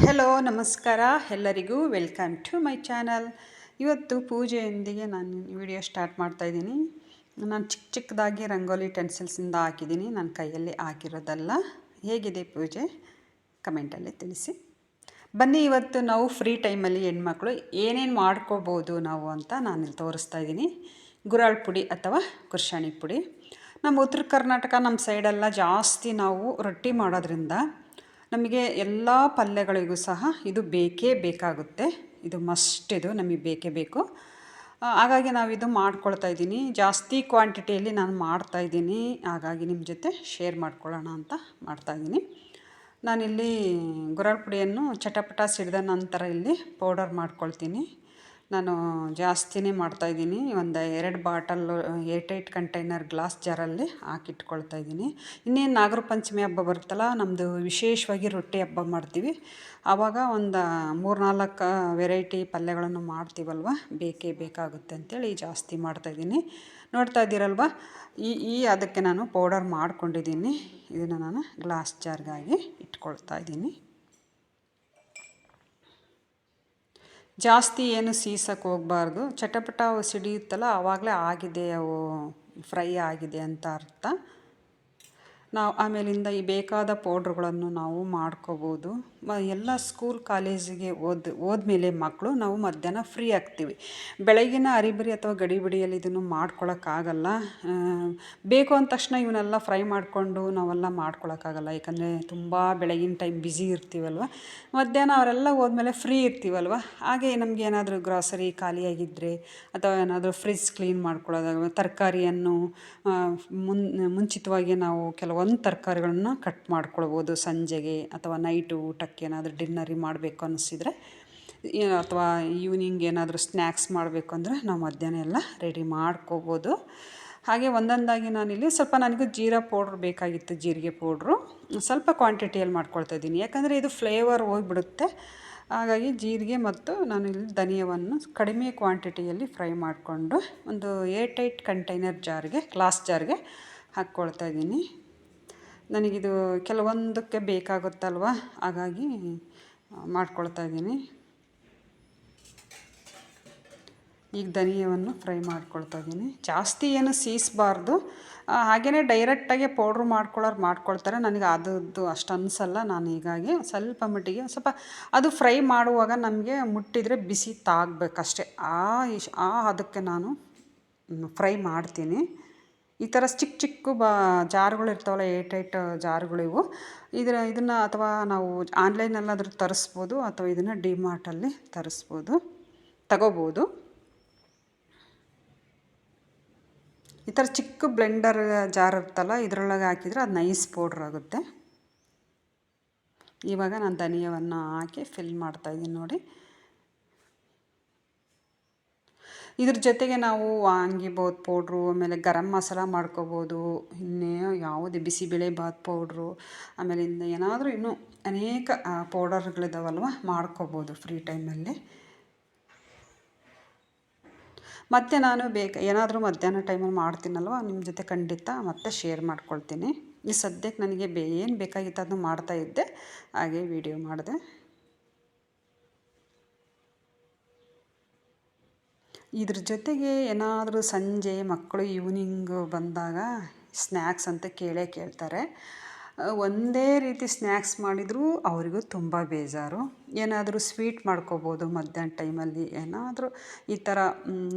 Hello ನಮಸ್ಕಾರ ಎಲ್ಲರಿಗೂ welcome to my channel. ಇವತ್ತು ಪೂಜೆಯೊಂದಿಗೆ ನಾನು ವಿಡಿಯೋ ಸ್ಟಾರ್ಟ್ ಮಾಡ್ತಾಯಿದ್ದೀನಿ. ನಾನು ಚಿಕ್ಕದಾಗಿ ರಂಗೋಲಿ ಟೆನ್ಸಿಲ್ಸಿಂದ ಹಾಕಿದ್ದೀನಿ, ನನ್ನ ಕೈಯಲ್ಲಿ ಹಾಕಿರೋದಲ್ಲ. ಹೇಗಿದೆ ಪೂಜೆ ಕಮೆಂಟಲ್ಲಿ ತಿಳಿಸಿ. ಬನ್ನಿ, ಇವತ್ತು ನಾವು ಫ್ರೀ ಟೈಮಲ್ಲಿ ಹೆಣ್ಮಕ್ಳು ಏನೇನು ಮಾಡ್ಕೋಬೋದು ನಾವು ಅಂತ ನಾನಿಲ್ಲಿ ತೋರಿಸ್ತಾ ಇದ್ದೀನಿ. ಗುರಾಳ್ ಪುಡಿ ಅಥವಾ ಕುರ್ಷಾಣಿ ಪುಡಿ. ನಮ್ಮ ಉತ್ತರ ಕರ್ನಾಟಕ ನಮ್ಮ ಸೈಡೆಲ್ಲ ಜಾಸ್ತಿ ನಾವು ರೊಟ್ಟಿ ಮಾಡೋದ್ರಿಂದ ನಮಗೆ ಎಲ್ಲ ಪಲ್ಯಗಳಿಗೂ ಸಹ ಇದು ಬೇಕೇ ಬೇಕಾಗುತ್ತೆ. ಇದು ಮಸ್ಟ್, ಇದು ನಮಗೆ ಬೇಕೇ ಬೇಕು. ಹಾಗಾಗಿ ನಾವಿದು ಮಾಡ್ಕೊಳ್ತಾ ಇದ್ದೀನಿ. ಜಾಸ್ತಿ ಕ್ವಾಂಟಿಟಿಯಲ್ಲಿ ನಾನು ಮಾಡ್ತಾಯಿದ್ದೀನಿ, ಹಾಗಾಗಿ ನಿಮ್ಮ ಜೊತೆ ಶೇರ್ ಮಾಡ್ಕೊಳ್ಳೋಣ ಅಂತ ಮಾಡ್ತಾಯಿದ್ದೀನಿ. ನಾನಿಲ್ಲಿ ಗುರಾಳ್ ಪುಡಿಯನ್ನು ಚಟಪಟ ಸಿಡಿದ ನಂತರ ಇಲ್ಲಿ ಪೌಡರ್ ಮಾಡ್ಕೊಳ್ತೀನಿ. ನಾನು ಜಾಸ್ತಿನೇ ಮಾಡ್ತಾಯಿದ್ದೀನಿ. ಒಂದು 2 ಬಾಟಲ್ಲು 8 ಕಂಟೈನರ್ ಗ್ಲಾಸ್ ಜಾರಲ್ಲಿ ಹಾಕಿಟ್ಕೊಳ್ತಾ ಇದ್ದೀನಿ. ಇನ್ನೇನು ನಾಗರ ಪಂಚಮಿ ಹಬ್ಬ ಬರುತ್ತಲ್ಲ, ನಮ್ಮದು ವಿಶೇಷವಾಗಿ ರೊಟ್ಟಿ ಹಬ್ಬ ಮಾಡ್ತೀವಿ. ಆವಾಗ ಒಂದು 3-4 ವೆರೈಟಿ ಪಲ್ಯಗಳನ್ನು ಮಾಡ್ತೀವಲ್ವ, ಬೇಕೇ ಬೇಕಾಗುತ್ತೆ ಅಂಥೇಳಿ ಜಾಸ್ತಿ ಮಾಡ್ತಾಯಿದ್ದೀನಿ. ನೋಡ್ತಾ ಇದ್ದೀರಲ್ವ, ಅದಕ್ಕೆ ನಾನು ಪೌಡರ್ ಮಾಡ್ಕೊಂಡಿದ್ದೀನಿ. ಇದನ್ನು ನಾನು ಗ್ಲಾಸ್ ಜಾರ್ಗಾಗಿ ಇಟ್ಕೊಳ್ತಾ ಇದ್ದೀನಿ. ಜಾಸ್ತಿ ಏನು ಸೀಸಕ್ಕೆ ಹೋಗಬಾರ್ದು. ಚಟಪಟ ಸಿಡಿಯುತ್ತಲ್ಲ, ಆವಾಗಲೇ ಆಗಿದೆ, ಅವು ಫ್ರೈ ಆಗಿದೆ ಅಂತ ಅರ್ಥ. ನಾವು ಆಮೇಲಿಂದ ಈ ಬೇಕಾದ ಪೌಡ್ರುಗಳನ್ನು ನಾವು ಮಾಡ್ಕೋಬೋದು. ಎಲ್ಲ ಸ್ಕೂಲ್ ಕಾಲೇಜಿಗೆ ಹೋದ್ಮೇಲೆ ಮಕ್ಕಳು ನಾವು ಮಧ್ಯಾಹ್ನ ಫ್ರೀ ಆಗ್ತೀವಿ. ಬೆಳಗಿನ ಅರಿಬರಿ ಅಥವಾ ಗಡಿಬಿಡಿಯಲ್ಲಿ ಇದನ್ನು ಮಾಡ್ಕೊಳಕ್ಕಾಗಲ್ಲ. ಬೇಕು ಅಂದ ತಕ್ಷಣ ಇವನ್ನೆಲ್ಲ ಫ್ರೈ ಮಾಡಿಕೊಂಡು ನಾವೆಲ್ಲ ಮಾಡ್ಕೊಳಕ್ಕಾಗಲ್ಲ. ಯಾಕಂದರೆ ತುಂಬ ಬೆಳಗಿನ ಟೈಮ್ ಬ್ಯುಸಿ ಇರ್ತೀವಲ್ವ. ಮಧ್ಯಾಹ್ನ ಅವರೆಲ್ಲ ಹೋದ್ಮೇಲೆ ಫ್ರೀ ಇರ್ತೀವಲ್ವ. ಹಾಗೆ ನಮ್ಗೆ ಏನಾದರೂ ಗ್ರಾಸರಿ ಖಾಲಿಯಾಗಿದ್ದರೆ ಅಥವಾ ಏನಾದರೂ ಫ್ರಿಜ್ ಕ್ಲೀನ್ ಮಾಡ್ಕೊಳ್ಳೋದಾಗ ತರಕಾರಿಯನ್ನು ಮುಂಚಿತವಾಗಿ ನಾವು ಕೆಲವೊಂದು ತರಕಾರಿಗಳನ್ನ ಕಟ್ ಮಾಡ್ಕೊಳ್ಬೋದು ಸಂಜೆಗೆ, ಅಥವಾ ನೈಟು ಊಟಕ್ಕೆ ಏನಾದರೂ ಡಿನ್ನರಿಗೆ ಮಾಡಬೇಕು ಅನ್ನಿಸಿದರೆ, ಅಥವಾ ಈವ್ನಿಂಗ್ ಏನಾದರೂ ಸ್ನ್ಯಾಕ್ಸ್ ಮಾಡಬೇಕು ಅಂದರೆ ನಾವು ಮಧ್ಯಾಹ್ನ ಎಲ್ಲ ರೆಡಿ ಮಾಡ್ಕೋಬೋದು. ಹಾಗೆ ಒಂದೊಂದಾಗಿ ನಾನಿಲ್ಲಿ ಸ್ವಲ್ಪ ನನಗೂ ಜೀರಾ ಪೌಡ್ರ್ ಬೇಕಾಗಿತ್ತು, ಜೀರಿಗೆ ಪೌಡ್ರು ಸ್ವಲ್ಪ ಕ್ವಾಂಟಿಟಿಯಲ್ಲಿ ಮಾಡ್ಕೊಳ್ತಾಯಿದ್ದೀನಿ. ಯಾಕಂದರೆ ಇದು ಫ್ಲೇವರ್ ಹೋಗಿಬಿಡುತ್ತೆ. ಹಾಗಾಗಿ ಜೀರಿಗೆ ಮತ್ತು ನಾನು ಇಲ್ಲಿ ಧನಿಯವನ್ನು ಕಡಿಮೆ ಕ್ವಾಂಟಿಟಿಯಲ್ಲಿ ಫ್ರೈ ಮಾಡಿಕೊಂಡು ಒಂದು 8 ಕಂಟೈನರ್ ಜಾರ್ಗೆ, ಗ್ಲಾಸ್ ಜಾರ್ಗೆ ಹಾಕ್ಕೊಳ್ತಾ ಇದ್ದೀನಿ. ನನಗಿದು ಕೆಲವೊಂದಕ್ಕೆ ಬೇಕಾಗುತ್ತಲ್ವ, ಹಾಗಾಗಿ ಮಾಡ್ಕೊಳ್ತಾ ಇದ್ದೀನಿ. ಈಗ ಧನಿಯವನ್ನು ಫ್ರೈ ಮಾಡ್ಕೊಳ್ತಾ ಇದ್ದೀನಿ. ಜಾಸ್ತಿ ಏನು ಸೀಸಬಾರ್ದು. ಹಾಗೆಯೇ ಡೈರೆಕ್ಟಾಗಿ ಪೌಡ್ರ್ ಮಾಡ್ಕೊಳ್ತಾರೆ. ನನಗೆ ಅದು ಅಷ್ಟು ಅನಿಸಲ್ಲ. ನಾನು ಹೀಗಾಗಿ ಸ್ವಲ್ಪ ಮಟ್ಟಿಗೆ ಸ್ವಲ್ಪ ಅದು ಫ್ರೈ ಮಾಡುವಾಗ ನಮಗೆ ಮುಟ್ಟಿದರೆ ಬಿಸಿ ತಾಗಬೇಕಷ್ಟೆ, ಅದಕ್ಕೆ ನಾನು ಫ್ರೈ ಮಾಡ್ತೀನಿ. ಈ ಥರ ಚಿಕ್ಕ ಜಾರ್ಗಳು ಇರ್ತಾವಲ್ಲ, 8 ಜಾರ್ಗಳಿವು. ಇದನ್ನು ಅಥವಾ ನಾವು ಆನ್ಲೈನಲ್ಲಾದರೂ ತರಿಸ್ಬೋದು, ಅಥವಾ ಇದನ್ನು ಡಿಮಾರ್ಟಲ್ಲಿ ತಗೋಬೋದು. ಈ ಥರ ಚಿಕ್ಕ ಬ್ಲೆಂಡರ್ ಜಾರ್ ಇರುತ್ತಲ್ಲ, ಇದರೊಳಗೆ ಹಾಕಿದರೆ ಅದು ನೈಸ್ ಪೌಡ್ರ್ ಆಗುತ್ತೆ. ಇವಾಗ ನಾನು ಧನಿಯವನ್ನು ಹಾಕಿ ಫಿಲ್ ಮಾಡ್ತಾಯಿದ್ದೀನಿ ನೋಡಿ. ಇದ್ರ ಜೊತೆಗೆ ನಾವು ವಾಂಗಿಬಾತ್ ಪೌಡ್ರು, ಆಮೇಲೆ ಗರಂ ಮಸಾಲ ಮಾಡ್ಕೋಬೋದು, ಇನ್ನೇ ಯಾವುದೇ ಬಿಸಿಬೇಳೆ ಬಾತ್ ಪೌಡ್ರು, ಆಮೇಲೆ ಏನಾದರೂ ಇನ್ನೂ ಅನೇಕ ಪೌಡರ್ಗಳಿದಾವಲ್ವ, ಮಾಡ್ಕೋಬೋದು ಫ್ರೀ ಟೈಮಲ್ಲಿ. ಮತ್ತು ನಾನು ಏನಾದರೂ ಮಧ್ಯಾಹ್ನ ಟೈಮಲ್ಲಿ ಮಾಡ್ತೀನಲ್ವ, ನಿಮ್ಮ ಜೊತೆ ಖಂಡಿತ ಮತ್ತೆ ಶೇರ್ ಮಾಡ್ಕೊಳ್ತೀನಿ. ಈ ಸದ್ಯಕ್ಕೆ ನನಗೆ ಏನು ಬೇಕಾಗಿತ್ತು ಅದನ್ನು ಮಾಡ್ತಾಯಿದ್ದೆ, ಹಾಗೆ ವಿಡಿಯೋ ಮಾಡಿದೆ. ಇದ್ರ ಜೊತೆಗೆ ಏನಾದರೂ ಸಂಜೆ ಮಕ್ಕಳು ಈವ್ನಿಂಗು ಬಂದಾಗ ಸ್ನ್ಯಾಕ್ಸ್ ಅಂತ ಕೇಳ್ತಾರೆ. ಒಂದೇ ರೀತಿ ಸ್ನ್ಯಾಕ್ಸ್ ಮಾಡಿದರೂ ಅವರಿಗೂ ತುಂಬ ಬೇಜಾರು. ಏನಾದರೂ ಸ್ವೀಟ್ ಮಾಡ್ಕೋಬೋದು ಮಧ್ಯಾಹ್ನ ಟೈಮಲ್ಲಿ. ಏನಾದರೂ ಈ ಥರ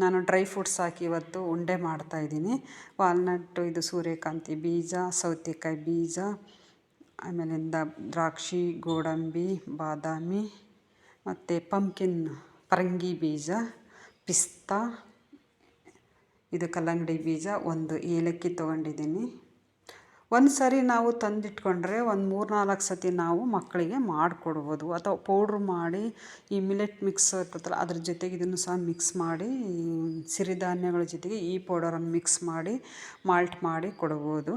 ನಾನು ಡ್ರೈ ಫ್ರೂಟ್ಸ್ ಹಾಕಿ ಇವತ್ತು ಉಂಡೆ ಮಾಡ್ತಾಯಿದ್ದೀನಿ. ವಾಲ್ನಟ್ಟು, ಇದು ಸೂರ್ಯಕಾಂತಿ ಬೀಜ, ಸೌತೆಕಾಯಿ ಬೀಜ, ಆಮೇಲಿಂದ ದ್ರಾಕ್ಷಿ, ಗೋಡಂಬಿ, ಬಾದಾಮಿ, ಮತ್ತು ಪರಂಗಿ ಬೀಜ, ಪಿಸ್ತಾ, ಇದು ಕಲ್ಲಂಗಡಿ ಬೀಜ, ಒಂದು ಏಲಕ್ಕಿ ತೊಗೊಂಡಿದ್ದೀನಿ. ಒಂದು ಸರಿ ನಾವು ತಂದಿಟ್ಕೊಂಡ್ರೆ ಒಂದು 3-4 ಸತಿ ನಾವು ಮಕ್ಕಳಿಗೆ ಮಾಡಿಕೊಡ್ಬೋದು. ಅಥವಾ ಪೌಡ್ರ್ ಮಾಡಿ ಈ ಮಿಲೆಟ್ ಮಿಕ್ಸ್ ಇರ್ತದಲ್ಲ, ಅದ್ರ ಜೊತೆಗೆ ಇದನ್ನು ಸಹ ಮಿಕ್ಸ್ ಮಾಡಿ, ಸಿರಿಧಾನ್ಯಗಳ ಜೊತೆಗೆ ಈ ಪೌಡರನ್ನು ಮಿಕ್ಸ್ ಮಾಡಿ ಮಾಲ್ಟ್ ಮಾಡಿ ಕೊಡ್ಬೋದು.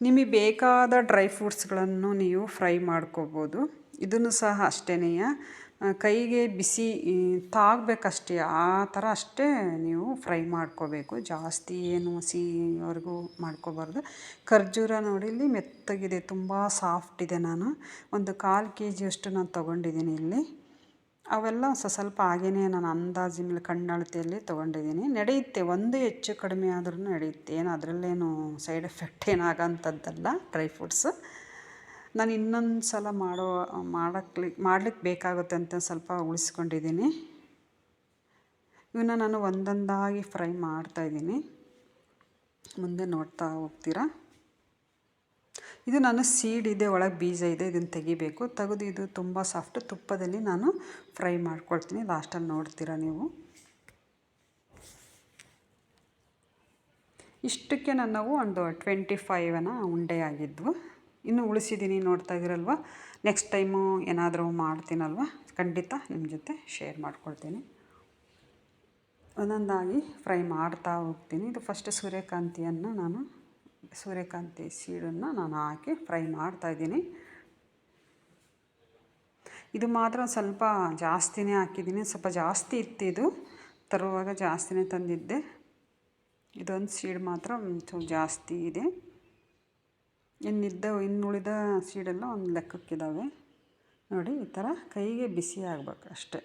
ನಿಮಗೆ ಬೇಕಾದ ಡ್ರೈ ಫ್ರೂಟ್ಸ್ಗಳನ್ನು ನೀವು ಫ್ರೈ ಮಾಡ್ಕೋಬೋದು. ಇದನ್ನು ಸಹ ಅಷ್ಟೇ ಕೈಗೆ ಬಿಸಿ ತಾಗಬೇಕಷ್ಟೇ, ಆ ಥರ ಅಷ್ಟೇ ನೀವು ಫ್ರೈ ಮಾಡ್ಕೋಬೇಕು. ಜಾಸ್ತಿ ಏನು ಸಿಹಿವರೆಗೂ ಮಾಡ್ಕೋಬಾರ್ದು. ಖರ್ಜೂರ ನೋಡಿ ಇಲ್ಲಿ ಮೆತ್ತಗಿದೆ, ತುಂಬ ಸಾಫ್ಟ್ ಇದೆ. ನಾನು ಒಂದು 1/4 kg ನಾನು ತೊಗೊಂಡಿದ್ದೀನಿ ಇಲ್ಲಿ. ಅವೆಲ್ಲ ಸ್ವಲ್ಪ ಹಾಗೇ ನಾನು ಅಂದಾಜಿನ ಮೇಲೆ ಕಣ್ಣಳತೆಯಲ್ಲಿ ತೊಗೊಂಡಿದ್ದೀನಿ. ನಡೆಯುತ್ತೆ, ಒಂದು ಹೆಚ್ಚು ಕಡಿಮೆ ಆದ್ರೂ ನಡೆಯುತ್ತೆ, ಏನು ಅದರಲ್ಲೇನು ಸೈಡ್ ಎಫೆಕ್ಟ್ ಏನಾಗೋಂಥದ್ದಲ್ಲ ಡ್ರೈ ಫ್ರೂಟ್ಸ್. ನಾನು ಇನ್ನೊಂದು ಸಲ ಮಾಡ್ಲಿಕ್ಕೆ ಬೇಕಾಗುತ್ತೆ ಅಂತ ಸ್ವಲ್ಪ ಉಳಿಸ್ಕೊಂಡಿದ್ದೀನಿ. ಇವನ್ನ ನಾನು ಒಂದೊಂದಾಗಿ ಫ್ರೈ ಮಾಡ್ತಾಯಿದ್ದೀನಿ, ಮುಂದೆ ನೋಡ್ತಾ ಹೋಗ್ತೀರಾ. ಇದು ನಾನು ಸೀಡ್ ಇದೆ, ಒಳಗೆ ಬೀಜ ಇದೆ, ಇದನ್ನು ತೆಗಿಬೇಕು. ತೆಗೆದು ಇದು ತುಂಬ ಸಾಫ್ಟ್ ತುಪ್ಪದಲ್ಲಿ ನಾನು ಫ್ರೈ ಮಾಡ್ಕೊಳ್ತೀನಿ. ಲಾಸ್ಟಲ್ಲಿ ನೋಡ್ತೀರಾ ನೀವು. ಇಷ್ಟಕ್ಕೆ ನಾವು ಒಂದು 25 ಉಂಡೆ ಆಗಿದ್ವು. ಇನ್ನು ಉಳಿಸಿದ್ದೀನಿ, ನೋಡ್ತಾ ಇದ್ದೀರಲ್ವ. ನೆಕ್ಸ್ಟ್ ಟೈಮು ಏನಾದರೂ ಮಾಡ್ತೀನಲ್ವ, ಖಂಡಿತ ನಿಮ್ಮ ಜೊತೆ ಶೇರ್ ಮಾಡ್ಕೊಳ್ತೀನಿ. ಒಂದೊಂದಾಗಿ ಫ್ರೈ ಮಾಡ್ತಾ ಹೋಗ್ತೀನಿ. ಇದು ಫಸ್ಟ್ ಸೂರ್ಯಕಾಂತಿ ಸೀಡನ್ನು ನಾನು ಹಾಕಿ ಫ್ರೈ ಮಾಡ್ತಾಯಿದ್ದೀನಿ. ಇದು ಮಾತ್ರ ಸ್ವಲ್ಪ ಜಾಸ್ತಿನೇ ಹಾಕಿದ್ದೀನಿ, ಸ್ವಲ್ಪ ಜಾಸ್ತಿ ಇತ್ತು. ಇದು ತರುವಾಗ ಜಾಸ್ತಿನೇ ತಂದಿದ್ದೆ. ಇದೊಂದು ಸೀಡ್ ಮಾತ್ರ ಸ್ವಲ್ಪ ಜಾಸ್ತಿ ಇದೆ. ಇನ್ನುಳಿದ ಸೀಡೆಲ್ಲ ಒಂದು ಲೆಕ್ಕಕ್ಕಿದ್ದಾವೆ ನೋಡಿ. ಈ ಥರ ಕೈಗೆ ಬಿಸಿ ಆಗಬೇಕು ಅಷ್ಟೇ.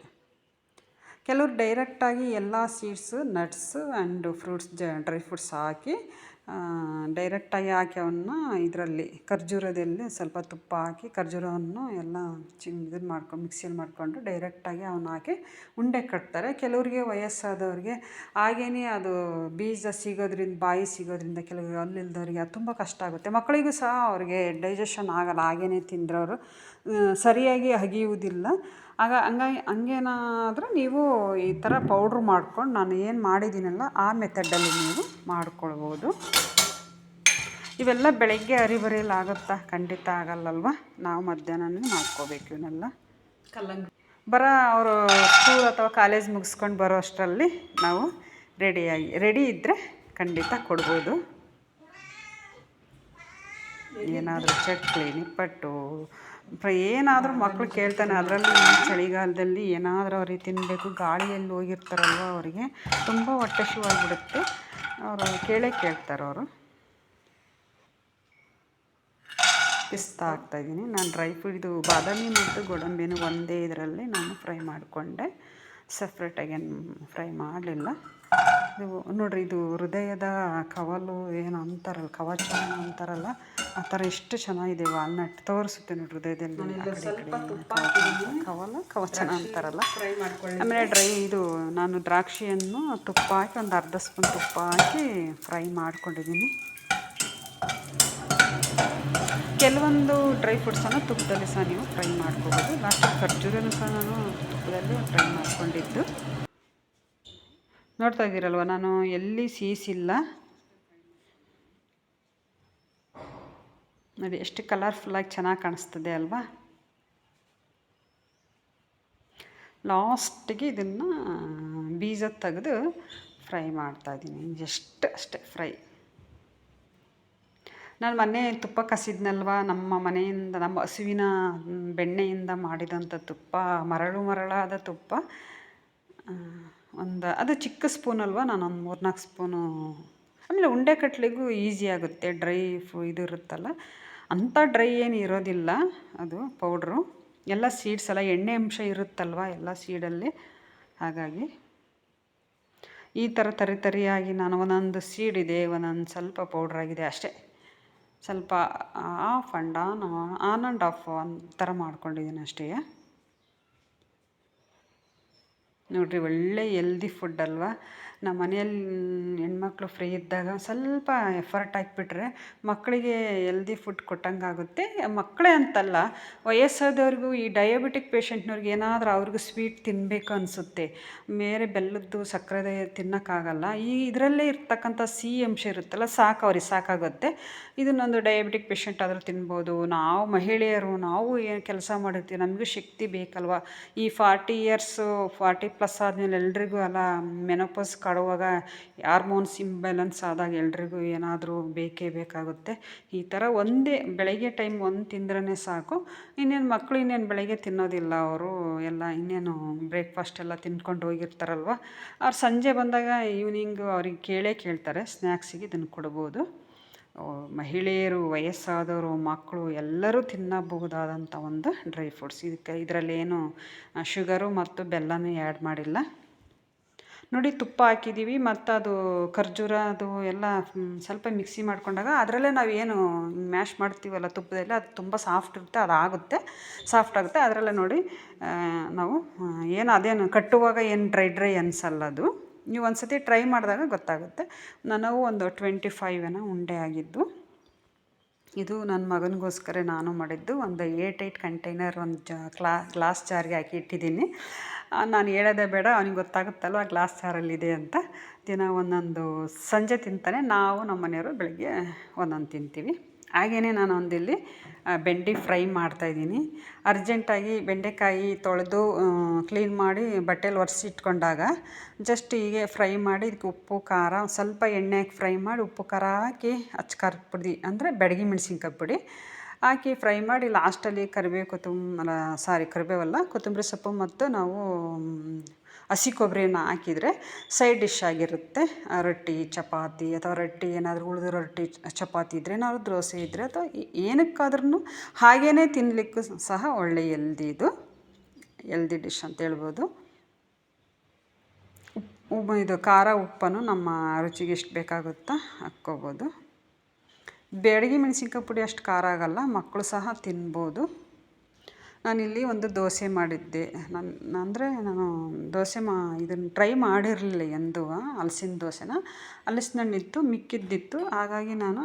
ಕೆಲವರು ಡೈರೆಕ್ಟಾಗಿ ಎಲ್ಲ seeds, nuts and fruits, dry fruits ಹಾಕಿ ಡೈರೆಕ್ಟಾಗಿ ಹಾಕಿ ಅವನ್ನ ಇದರಲ್ಲಿ ಖರ್ಜೂರದಲ್ಲಿ ಸ್ವಲ್ಪ ತುಪ್ಪ ಹಾಕಿ ಖರ್ಜೂರವನ್ನು ಎಲ್ಲ ಇದನ್ನು ಮಾಡ್ಕೊಂಡು ಮಿಕ್ಸಿಯಲ್ಲಿ ಮಾಡಿಕೊಂಡು ಡೈರೆಕ್ಟಾಗಿ ಅವನ್ನ ಹಾಕಿ ಉಂಡೆ ಕಟ್ತಾರೆ. ಕೆಲವರಿಗೆ ವಯಸ್ಸಾದವ್ರಿಗೆ ಹಾಗೇ ಅದು ಬೀಜ ಸಿಗೋದ್ರಿಂದ, ಬಾಯಿ ಸಿಗೋದ್ರಿಂದ ಕೆಲವರು ಅಲ್ಲಿಲ್ದವ್ರಿಗೆ ಅದು ತುಂಬ ಕಷ್ಟ ಆಗುತ್ತೆ. ಮಕ್ಕಳಿಗೂ ಸಹ ಅವ್ರಿಗೆ ಡೈಜೆಷನ್ ಆಗೋಲ್ಲ, ಹಾಗೇ ತಿಂದ್ರವರು ಸರಿಯಾಗಿ ಅಗಿಯುವುದಿಲ್ಲ. ಹಂಗೇನಾದರೂ ನೀವು ಈ ಥರ ಪೌಡ್ರ್ ಮಾಡ್ಕೊಂಡು ನಾನು ಏನು ಮಾಡಿದ್ದೀನಲ್ಲ ಆ ಮೆಥಡಲ್ಲಿ ನೀವು ಮಾಡ್ಕೊಳ್ಬೋದು. ಇವೆಲ್ಲ ಬೆಳಗ್ಗೆ ಹರಿಬರಿಯಲ್ಲಿ ಆಗುತ್ತಾ? ಖಂಡಿತ ಆಗಲ್ಲಲ್ವ. ನಾವು ಮಧ್ಯಾಹ್ನನೇ ಮಾಡ್ಕೋಬೇಕು ಇವನ್ನೆಲ್ಲ. ಅವರು ಸ್ಕೂಲ್ ಅಥವಾ ಕಾಲೇಜ್ ಮುಗಿಸ್ಕೊಂಡು ಬರೋ ಅಷ್ಟರಲ್ಲಿ ನಾವು ರೆಡಿ ಇದ್ದರೆ ಖಂಡಿತ ಕೊಡ್ಬೋದು. ಏನಾದರೂ ಚಕ್ಲಿ, ನಿಪ್ಪಟ್ಟು, ಏನಾದರೂ ಮಕ್ಕಳು ಕೇಳ್ತಾನೆ. ಅದರಲ್ಲಿ ಚಳಿಗಾಲದಲ್ಲಿ ಏನಾದರೂ ಅವ್ರಿಗೆ ತಿನ್ನಬೇಕು. ಗಾಳಿಯಲ್ಲಿ ಹೋಗಿರ್ತಾರಲ್ವ, ಅವರಿಗೆ ತುಂಬ ಹೊಟ್ಟೆ ಹಸಿವಾಗಿಬಿಡುತ್ತೆ. ಅವರು ಕೇಳ್ತಾರೆ. ಅವರು ಪಿಸ್ತಾ ಹಾಕ್ತಾಯಿದ್ದೀನಿ ನಾನು. ಡ್ರೈ ಫ್ರೂಟ್ ಇದು ಬಾದಾಮಿ ಮತ್ತು ಗೋಡಂಬಿನೂ ಒಂದೇ ಇದರಲ್ಲಿ ನಾನು ಫ್ರೈ ಮಾಡಿಕೊಂಡೆ, ಸಪ್ರೇಟಾಗಿ ಫ್ರೈ ಮಾಡಲಿಲ್ಲ. ಇದು ನೋಡಿರಿ, ಇದು ಹೃದಯದ ಕವಲು ಏನು ಅಂತಾರಲ್ಲ, ಕವಚ ಅಂತಾರಲ್ಲ, ಆ ಥರ ಎಷ್ಟು ಚೆನ್ನಾಗಿದೆ. ವಾಲ್ನಟ್ ತೋರಿಸುತ್ತೆ ನೋಡಿ ಹೃದಯದಲ್ಲಿ, ಕವಚನ ಅಂತಾರಲ್ಲ. ಆಮೇಲೆ ಇದು ನಾನು ದ್ರಾಕ್ಷಿಯನ್ನು ತುಪ್ಪ ಹಾಕಿ ಒಂದು ಅರ್ಧ ಸ್ಪೂನ್ ತುಪ್ಪ ಹಾಕಿ ಫ್ರೈ ಮಾಡ್ಕೊಂಡಿದ್ದೀನಿ. ಕೆಲವೊಂದು ಡ್ರೈ ಫ್ರೂಟ್ಸನ್ನು ತುಪ್ಪದಲ್ಲಿ ಸಹ ನೀವು ಫ್ರೈ ಮಾಡ್ಕೋಬೋದು. ಲಾಸ್ಟ್ ಖರ್ಜೂರನೂ ಸಹ ನಾನು ತುಪ್ಪದಲ್ಲಿ ಫ್ರೈ ಮಾಡ್ಕೊಂಡಿದ್ದು. ನೋಡ್ತಾ ಇದ್ದೀರಲ್ವ, ನಾನು ಎಲ್ಲಿ ಸೀಸಿಲ್ಲ ನೋಡಿ, ಎಷ್ಟು ಕಲರ್ಫುಲ್ಲಾಗಿ ಚೆನ್ನಾಗಿ ಕಾಣಿಸ್ತದೆ ಅಲ್ವಾ. ಲಾಸ್ಟಿಗೆ ಇದನ್ನು ಬೀಜ ತೆಗೆದು ಫ್ರೈ ಮಾಡ್ತಾಯಿದ್ದೀನಿ, ಅಷ್ಟೇ ಫ್ರೈ. ನಾನು ಮೊನ್ನೆ ತುಪ್ಪ ಕಸಿದ್ನಲ್ವ, ನಮ್ಮ ಮನೆಯಿಂದ, ನಮ್ಮ ಹಸುವಿನ ಬೆಣ್ಣೆಯಿಂದ ಮಾಡಿದಂಥ ತುಪ್ಪ, ಮರಳಾದ ತುಪ್ಪ. ಅದು ಚಿಕ್ಕ ಸ್ಪೂನ್ ಅಲ್ವ, ನಾನು ಒಂದು 3-4 ಸ್ಪೂನು. ಆಮೇಲೆ ಉಂಡೆ ಕಟ್ಲಿಗೂ ಈಸಿ ಆಗುತ್ತೆ. ಇದು ಇರುತ್ತಲ್ಲ, ಅಂಥ ಡ್ರೈ ಏನು ಇರೋದಿಲ್ಲ ಅದು ಪೌಡ್ರು. ಎಲ್ಲ ಸೀಡ್ಸ್ ಎಲ್ಲ ಎಣ್ಣೆ ಅಂಶ ಇರುತ್ತಲ್ವ ಎಲ್ಲ ಸೀಡಲ್ಲಿ, ಹಾಗಾಗಿ ಈ ಥರ ತರಿಯಾಗಿ ನಾನು ಒಂದೊಂದು ಸೀಡಿದೆ, ಒಂದೊಂದು ಸ್ವಲ್ಪ ಪೌಡ್ರಾಗಿದೆ ಅಷ್ಟೇ. ಸ್ವಲ್ಪ ಆಫ್ ಆ್ಯಂಡ್ ಆಫ್ ಥರ ಮಾಡ್ಕೊಂಡಿದ್ದೀನಿ ಅಷ್ಟೇ. ನೋಡಿರಿ, ಒಳ್ಳೆ ಹೆಲ್ದಿ ಫುಡ್ ಅಲ್ವಾ. ನಮ್ಮ ಮನೆಯಲ್ಲಿ ಹೆಣ್ಮಕ್ಳು ಫ್ರೀ ಇದ್ದಾಗ ಸ್ವಲ್ಪ ಎಫರ್ಟ್ ಹಾಕಿಬಿಟ್ರೆ ಮಕ್ಕಳಿಗೆ ಹೆಲ್ದಿ ಫುಡ್ ಕೊಟ್ಟಂಗಾಗುತ್ತೆ. ಮಕ್ಕಳೇ ಅಂತಲ್ಲ, ವಯಸ್ಸಾದವ್ರಿಗೂ, ಈ ಡಯಾಬಿಟಿಕ್ ಪೇಷಂಟ್ನವ್ರಿಗೆ ಏನಾದರೂ ಅವ್ರಿಗೂ ಸ್ವೀಟ್ ತಿನ್ನಬೇಕು ಅನಿಸುತ್ತೆ. ಬೇರೆ ಬೆಲ್ಲದ್ದು, ಸಕ್ಕರೆ ತಿನ್ನೋಕ್ಕಾಗಲ್ಲ. ಇದರಲ್ಲೇ ಇರ್ತಕ್ಕಂಥ ಸಿಹಿ ಅಂಶ ಇರುತ್ತಲ್ಲ, ಅವ್ರಿಗೆ ಸಾಕಾಗುತ್ತೆ. ಇದನ್ನೊಂದು ಡಯಾಬಿಟಿಕ್ ಪೇಷಂಟ್ ಆದರೂ ತಿನ್ಬೋದು. ನಾವು ಮಹಿಳೆಯರು, ನಾವು ಏನು ಕೆಲಸ ಮಾಡಿರ್ತೀವಿ, ನಮಗೂ ಶಕ್ತಿ ಬೇಕಲ್ವ. ಈ 40+ ಆದಮೇಲೆ ಎಲ್ರಿಗೂ ಅಲ್ಲ ಮೆನೋಪಾಸ್ ಕಾಡುವಾಗ ಹಾರ್ಮೋನ್ಸ್ ಇಂಬ್ಯಾಲೆನ್ಸ್ ಆದಾಗ ಎಲ್ರಿಗೂ ಏನಾದರೂ ಬೇಕೇ ಬೇಕಾಗುತ್ತೆ. ಈ ಥರ ಒಂದೇ ಬೆಳಗ್ಗೆ ಟೈಮ್ ಒಂದು ತಿಂದ್ರೇ ಸಾಕು. ಇನ್ನೇನು ಮಕ್ಕಳು ಇನ್ನೇನು ಬೆಳಗ್ಗೆ ತಿನ್ನೋದಿಲ್ಲ, ಅವರು ಎಲ್ಲ ಇನ್ನೇನು ಬ್ರೇಕ್ಫಾಸ್ಟ್ ಎಲ್ಲ ತಿಂದ್ಕೊಂಡು ಹೋಗಿರ್ತಾರಲ್ವ, ಅವ್ರು ಸಂಜೆ ಬಂದಾಗ ಈವ್ನಿಂಗು ಅವ್ರಿಗೆ ಕೇಳ್ತಾರೆ ಸ್ನ್ಯಾಕ್ಸಿಗೆ ಇದನ್ನು ಕೊಡ್ಬೋದು. ಮಹಿಳೆಯರು, ವಯಸ್ಸಾದವರು, ಮಕ್ಕಳು ಎಲ್ಲರೂ ತಿನ್ನಬಹುದಾದಂಥ ಒಂದು ಡ್ರೈ ಫ್ರೂಟ್ಸ್. ಇದರಲ್ಲೇನು ಶುಗರು ಮತ್ತು ಬೆಲ್ಲನೂ ಆ್ಯಡ್ ಮಾಡಿಲ್ಲ. ನೋಡಿ, ತುಪ್ಪ ಹಾಕಿದ್ದೀವಿ ಮತ್ತು ಅದು ಖರ್ಜೂರ ಅದು ಎಲ್ಲ ಸ್ವಲ್ಪ ಮಿಕ್ಸಿ ಮಾಡ್ಕೊಂಡಾಗ ಅದರಲ್ಲೇ ನಾವೇನು ಮ್ಯಾಶ್ ಮಾಡ್ತೀವಲ್ಲ ತುಪ್ಪದಲ್ಲಿ, ಅದು ತುಂಬ ಸಾಫ್ಟ್ ಇರುತ್ತೆ, ಅದಾಗುತ್ತೆ ಸಾಫ್ಟ್ ಆಗುತ್ತೆ. ಅದರಲ್ಲೇ ನೋಡಿ ನಾವು ಅದೇನು ಕಟ್ಟುವಾಗ ಏನು ಡ್ರೈ ಅನಿಸಲ್ಲ. ಅದು ನೀವು ಒಂದು ಸತಿ ಟ್ರೈ ಮಾಡಿದಾಗ ಗೊತ್ತಾಗುತ್ತೆ. ನನಗೂ ಒಂದು 25 ಉಂಡೆ ಆಗಿದ್ದು. ಇದು ನನ್ನ ಮಗನಿಗೋಸ್ಕರ ನಾನು ಮಾಡಿದ್ದು. ಒಂದು 8 ಕಂಟೈನರ್ ಒಂದು ಗ್ಲಾಸ್ ಜಾರ್ಗೆ ಹಾಕಿ ಇಟ್ಟಿದ್ದೀನಿ. ನಾನು ಹೇಳೋದೇ ಬೇಡ, ಅವನಿಗೆ ಗೊತ್ತಾಗುತ್ತಲ್ವ ಗ್ಲಾಸ್ ಜಾರಲ್ಲಿದೆ ಅಂತ. ದಿನ ಒಂದೊಂದು ಸಂಜೆ ತಿಂತಾನೆ, ನಾವು ನಮ್ಮ ಮನೆಯವರು ಬೆಳಗ್ಗೆ ಒಂದೊಂದು ತಿಂತೀವಿ. ಹಾಗೆಯೇ ನಾನು ಒಂದಿಲ್ಲಿ ಬೆಂಡೆ ಫ್ರೈ ಮಾಡ್ತಾಯಿದ್ದೀನಿ. ಅರ್ಜೆಂಟಾಗಿ ಬೆಂಡೆಕಾಯಿ ತೊಳೆದು ಕ್ಲೀನ್ ಮಾಡಿ ಬಟ್ಟೆಲಿ ಒರೆಸಿಟ್ಕೊಂಡಾಗ ಜಸ್ಟ್ ಹೀಗೆ ಫ್ರೈ ಮಾಡಿ ಇದಕ್ಕೆ ಉಪ್ಪು ಖಾರ ಸ್ವಲ್ಪ ಎಣ್ಣೆ ಹಾಕಿ ಫ್ರೈ ಮಾಡಿ ಉಪ್ಪು ಖಾರ ಹಾಕಿ ಖಾರದ ಪುಡಿ ಅಂದರೆ ಬ್ಯಾಡಗಿ ಮೆಣಸಿನ್ಕಾಯಿ ಪುಡಿ ಹಾಕಿ ಫ್ರೈ ಮಾಡಿ ಲಾಸ್ಟಲ್ಲಿ ಕರಿಬೇವಲ್ಲ ಕೊತ್ತಂಬರಿ ಸೊಪ್ಪು ಮತ್ತು ನಾವು ಹಸಿ ಕೊಬ್ಬರಿನ ಹಾಕಿದರೆ ಸೈಡ್ ಡಿಶ್ ಆಗಿರುತ್ತೆ. ರೊಟ್ಟಿ, ಚಪಾತಿ ಅಥವಾ ರೊಟ್ಟಿ ಏನಾದರೂ ಉಳಿದಿರೋ ರೊಟ್ಟಿ, ಚಪಾತಿ ಇದ್ದರೆ, ಏನಾದರೂ ದೋಸೆ ಇದ್ದರೆ ಅಥವಾ ಏನಕ್ಕಾದ್ರೂ ಹಾಗೇ ತಿನ್ನಲಿಕ್ಕೂ ಸಹ ಒಳ್ಳೆ ಎಲ್ದಿ ಡಿಶ್ ಅಂತ ಹೇಳ್ಬೋದು. ಇದು ಖಾರ ಉಪ್ಪನ್ನು ನಮ್ಮ ರುಚಿಗೆ ಎಷ್ಟು ಬೇಕಾಗುತ್ತೋ ಹಾಕ್ಕೋಬೋದು. ಬ್ಯಾಡಗಿ ಮೆಣಸಿನ್ಕಾಯಿ ಪುಡಿ ಅಷ್ಟು ಖಾರ ಆಗೋಲ್ಲ, ಮಕ್ಕಳು ಸಹ ತಿನ್ಬೋದು. ನಾನಿಲ್ಲಿ ಒಂದು ದೋಸೆ ಮಾಡಿದ್ದೆ. ನಾನು ದೋಸೆ ಇದನ್ನು ಟ್ರೈ ಮಾಡಿರಲಿಲ್ಲ ಎಂದೂ. ಹಲಸಿನ ದೋಸೆನ ಹಲಸಿನ ಹಣ್ಣಿತ್ತು, ಮಿಕ್ಕಿದ್ದಿತ್ತು. ಹಾಗಾಗಿ ನಾನು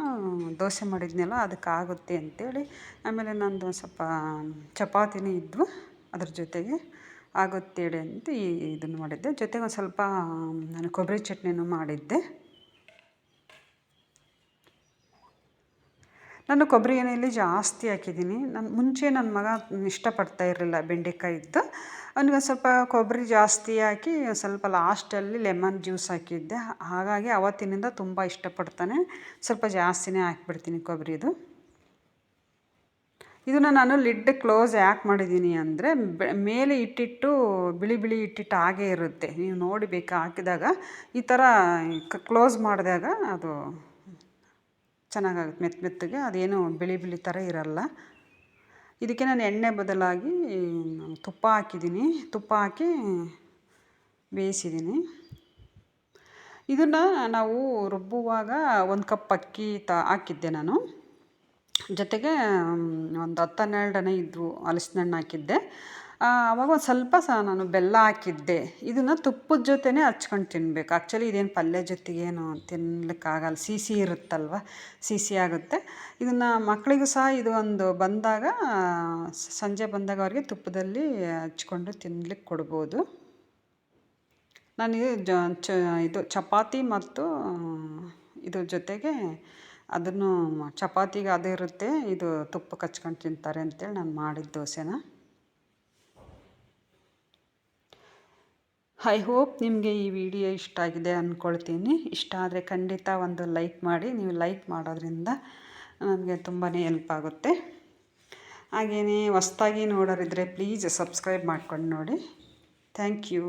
ದೋಸೆ ಮಾಡಿದ್ನಲ್ಲ ಅದಕ್ಕಾಗುತ್ತೆ ಅಂಥೇಳಿ, ಆಮೇಲೆ ನಂದು ಸ್ವಲ್ಪ ಚಪಾತಿನೂ ಇದ್ವು ಅದ್ರ ಜೊತೆಗೆ ಆಗುತ್ತೇಳಿ ಅಂತ ಇದನ್ನು ಮಾಡಿದ್ದೆ. ಜೊತೆಗೆ ಒಂದು ಸ್ವಲ್ಪ ನಾನು ಕೊಬ್ಬರಿ ಚಟ್ನಿನೂ ಮಾಡಿದ್ದೆ. ನಾನು ಕೊಬ್ಬರಿ ಎಣ್ಣೆಯಲ್ಲಿ ಜಾಸ್ತಿ ಹಾಕಿದ್ದೀನಿ. ಮುಂಚೆ ನನ್ನ ಮಗ ಇಷ್ಟಪಡ್ತಾ ಇರಲಿಲ್ಲ ಬೆಂಡೆಕಾಯಿದ್ದು. ಅವನಿಗೊಂದು ಸ್ವಲ್ಪ ಕೊಬ್ಬರಿ ಜಾಸ್ತಿ ಹಾಕಿ ಸ್ವಲ್ಪ ಲಾಸ್ಟಲ್ಲಿ ಲೆಮನ್ ಜ್ಯೂಸ್ ಹಾಕಿದ್ದೆ. ಹಾಗಾಗಿ ಆವತ್ತಿನಿಂದ ತುಂಬ ಇಷ್ಟಪಡ್ತಾನೆ. ಸ್ವಲ್ಪ ಜಾಸ್ತಿನೇ ಹಾಕಿಬಿಡ್ತೀನಿ ಕೊಬ್ಬರಿದು. ಇದನ್ನು ನಾನು ಲಿಡ್ ಕ್ಲೋಸ್ ಯಾಕೆ ಮಾಡಿದ್ದೀನಿ ಅಂದರೆ, ಮೇಲೆ ಇಟ್ಟಿಟ್ಟು ಬಿಳಿ ಇಟ್ಟಿಟ್ಟು ಹಾಗೇ ಇರುತ್ತೆ. ನೀವು ನೋಡಿ ಹಾಕಿದಾಗ ಈ ಥರ ಕ್ಲೋಸ್ ಮಾಡಿದಾಗ ಅದು ಚೆನ್ನಾಗಾಗುತ್ತೆ, ಮೆತ್ತಗೆ. ಅದೇನು ಬಿಳಿ ಥರ ಇರಲ್ಲ. ಇದಕ್ಕೆ ನಾನು ಎಣ್ಣೆ ಬದಲಾಗಿ ತುಪ್ಪ ಹಾಕಿದ್ದೀನಿ. ತುಪ್ಪ ಹಾಕಿ ಬೇಯಿಸಿದ್ದೀನಿ. ಇದನ್ನು ನಾವು ರುಬ್ಬುವಾಗ 1 ಕಪ್ ಅಕ್ಕಿ ಹಾಕಿದ್ದೆ ನಾನು. ಜೊತೆಗೆ ಒಂದು 10-12 ಇದ್ವು ಹಲಸಿನ ಹಣ್ಣು ಹಾಕಿದ್ದೆ. ಆವಾಗ ಒಂದು ಸ್ವಲ್ಪ ನಾನು ಬೆಲ್ಲ ಹಾಕಿದ್ದೆ. ಇದನ್ನು ತುಪ್ಪದ ಜೊತೆನೇ ಹಚ್ಕೊಂಡು ತಿನ್ನಬೇಕು. ಆ್ಯಕ್ಚುಲಿ ಇದೇನು ಪಲ್ಯ ಜೊತೆಗೇನು ತಿನ್ನಲಿಕ್ಕಾಗಲ್ಲ, ಸಿಹಿ ಇರುತ್ತಲ್ವ, ಸಿಹಿ ಆಗುತ್ತೆ. ಇದನ್ನು ಮಕ್ಕಳಿಗೂ ಸಹ ಇದು ಒಂದು ಬಂದಾಗ ಸಂಜೆ ಬಂದಾಗ ಅವ್ರಿಗೆ ತುಪ್ಪದಲ್ಲಿ ಹಚ್ಕೊಂಡು ತಿನ್ಲಿಕ್ಕೆ ಕೊಡ್ಬೋದು. ನಾನು ಇದು ಚಪಾತಿ ಮತ್ತು ಇದ್ರ ಜೊತೆಗೆ ಅದನ್ನು ಚಪಾತಿಗೆ ಅದು ಇರುತ್ತೆ, ಇದು ತುಪ್ಪಕ್ಕೆ ಹಚ್ಕೊಂಡು ತಿಂತಾರೆ ಅಂತೇಳಿ ನಾನು ಮಾಡಿದ ದೋಸೆನ. ಐ ಹೋಪ್ ನಿಮಗೆ ಈ ವಿಡಿಯೋ ಇಷ್ಟ ಆಗಿದೆ ಅಂದ್ಕೊಳ್ತೀನಿ. ಇಷ್ಟ ಆದರೆ ಖಂಡಿತ ಒಂದು ಲೈಕ್ ಮಾಡಿ. ನೀವು ಲೈಕ್ ಮಾಡೋದ್ರಿಂದ ನನಗೆ ತುಂಬಾ ಹೆಲ್ಪ್ ಆಗುತ್ತೆ. ಹಾಗೆಯೇ ಹೊಸ್ದಾಗಿ ನೋಡೋರಿದ್ದರೆ ಪ್ಲೀಸ್ ಸಬ್ಸ್ಕ್ರೈಬ್ ಮಾಡ್ಕೊಂಡು ನೋಡಿ. Thank you.